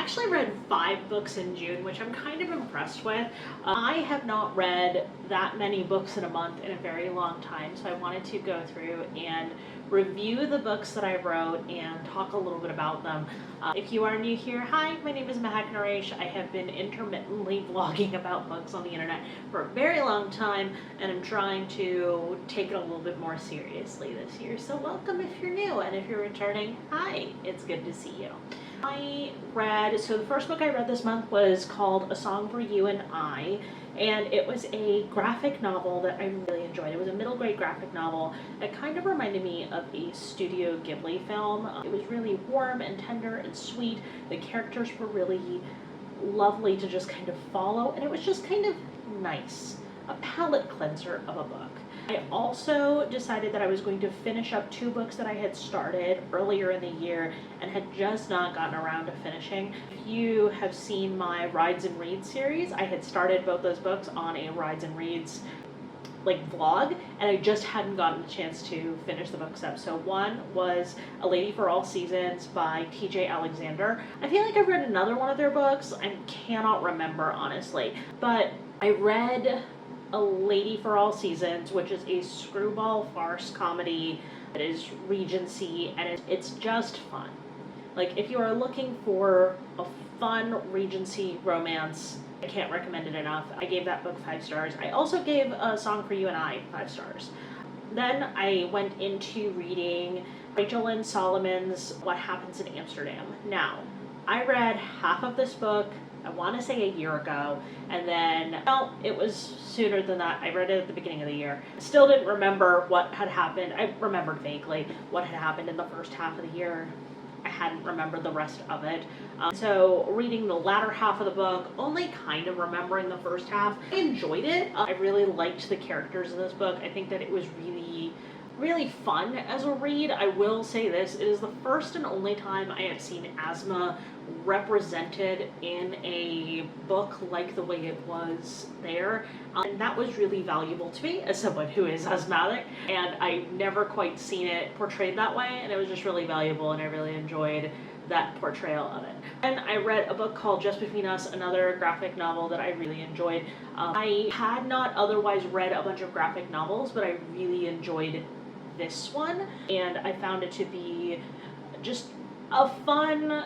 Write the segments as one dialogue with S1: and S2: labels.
S1: actually read 5 books in June, which I'm kind of impressed with. I have not read that many books in a month in a very long time, so I wanted to go through and review the books that I wrote and talk a little bit about them. If you are new here, hi, my name is Mahak Naresh. I have been intermittently vlogging about books on the internet for a very long time, and I'm trying to take it a little bit more seriously this year. So welcome if you're new, and if you're returning, hi, it's good to see you. So the first book I read this month was called A Song for You and I, and it was a graphic novel that I really enjoyed. It was a middle grade graphic novel. It kind of reminded me of a Studio Ghibli film. It was really warm and tender and sweet. The characters were really lovely to just kind of follow, and it was just kind of nice. A palate cleanser of a book. I also decided that I was going to finish up 2 books that I had started earlier in the year and had just not gotten around to finishing. If you have seen my Rides and Reads series, I had started both those books on a Rides and Reads vlog, and I just hadn't gotten a chance to finish the books up. So one was A Lady for All Seasons by TJ Alexander. I feel like I've read another one of their books. I cannot remember honestly, but I read A Lady for All Seasons, which is a screwball farce comedy that is Regency, and it's just fun. Like, if you are looking for a fun Regency romance, I can't recommend it enough. I gave that book 5 stars. I also gave A Song for You and I 5 stars. Then I went into reading Rachel Lynn Solomon's What Happens in Amsterdam. Now, I read half of this book, I want to say a year ago, and then, well, it was sooner than that. I read it at the beginning of the year. Still didn't remember what had happened. I remembered vaguely what had happened in the first half of the year. I hadn't remembered the rest of it. So reading the latter half of the book, only kind of remembering the first half. I enjoyed it. I really liked the characters in this book. I think that it was really fun as a read. I will say this, it is the first and only time I have seen asthma represented in a book like the way it was there, and that was really valuable to me as someone who is asthmatic, and I've never quite seen it portrayed that way, and it was just really valuable, and I really enjoyed that portrayal of it. And I read a book called Just Between Us, another graphic novel that I really enjoyed. I had not otherwise read a bunch of graphic novels, but I really enjoyed this one, and I found it to be just a fun,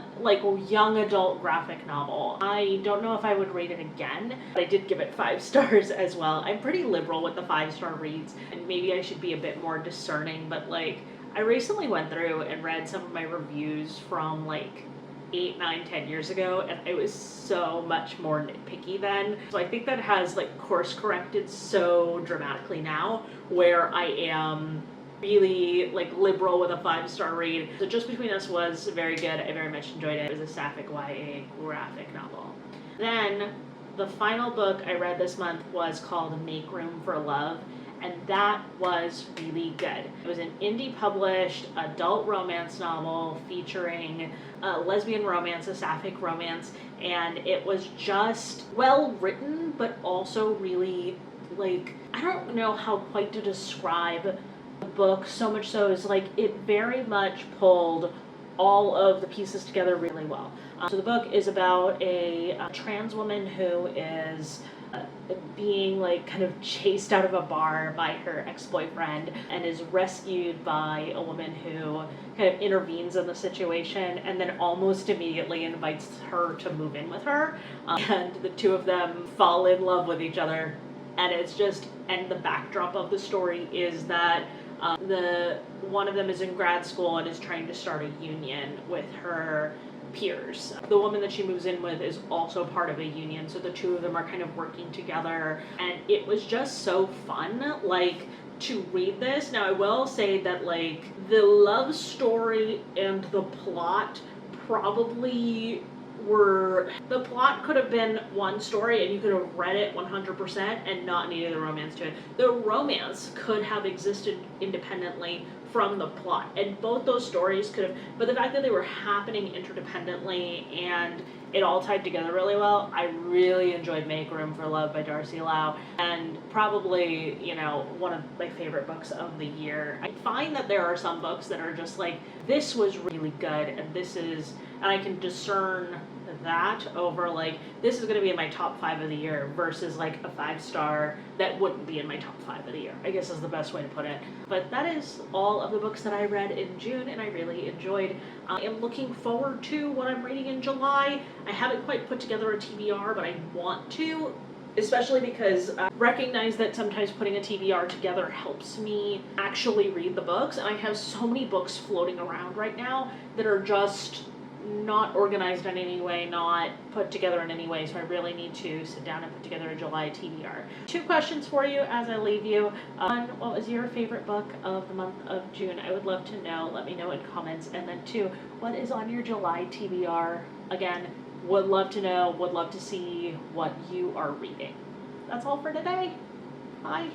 S1: young adult graphic novel. I don't know if I would rate it again, but I did give it 5 stars as well. I'm pretty liberal with the 5-star reads, and maybe I should be a bit more discerning, but I recently went through and read some of my reviews from 8, 9, 10 years ago, and I was so much more nitpicky then. So I think that has course corrected so dramatically now, where I am really liberal with a 5-star read. So Just Between Us was very good. I very much enjoyed it. It was a sapphic YA graphic novel. Then the final book I read this month was called Make Room for Love, and that was really good. It was an indie published adult romance novel featuring a lesbian romance, a sapphic romance, and it was just well written, but also really I don't know how quite to describe the book, so much so is it very much pulled all of the pieces together really well. So the book is about a trans woman who is being kind of chased out of a bar by her ex-boyfriend and is rescued by a woman who kind of intervenes in the situation and then almost immediately invites her to move in with her, and the two of them fall in love with each other, and the backdrop of the story is that the one of them is in grad school and is trying to start a union with her peers. The woman that she moves in with is also part of a union, so the two of them are kind of working together, and it was just so fun to read this. Now I will say that the love story and the plot probably the plot could have been one story and you could have read it 100% and not needed the romance to it. The romance could have existed independently from the plot, and both those stories could have, but the fact that they were happening interdependently and it all tied together really well. I really enjoyed Make Room for Love by Darcy Lau, and probably, one of my favorite books of the year. I find that there are some books that are just this was really good, and I can discern that over like, this is going to be in my top 5 of the year versus like a 5-star that wouldn't be in my top 5 of the year, I guess is the best way to put it. But that is all of the books that I read in June and I really enjoyed. I am looking forward to what I'm reading in July. I haven't quite put together a TBR, but I want to, especially because I recognize that sometimes putting a TBR together helps me actually read the books. And I have so many books floating around right now that are just not organized in any way, not put together in any way, so I really need to sit down and put together a July TBR. 2 questions for you as I leave you. One, what was your favorite book of the month of June? I would love to know. Let me know in comments. And then 2, what is on your July TBR? Again, would love to know, would love to see what you are reading. That's all for today. Bye.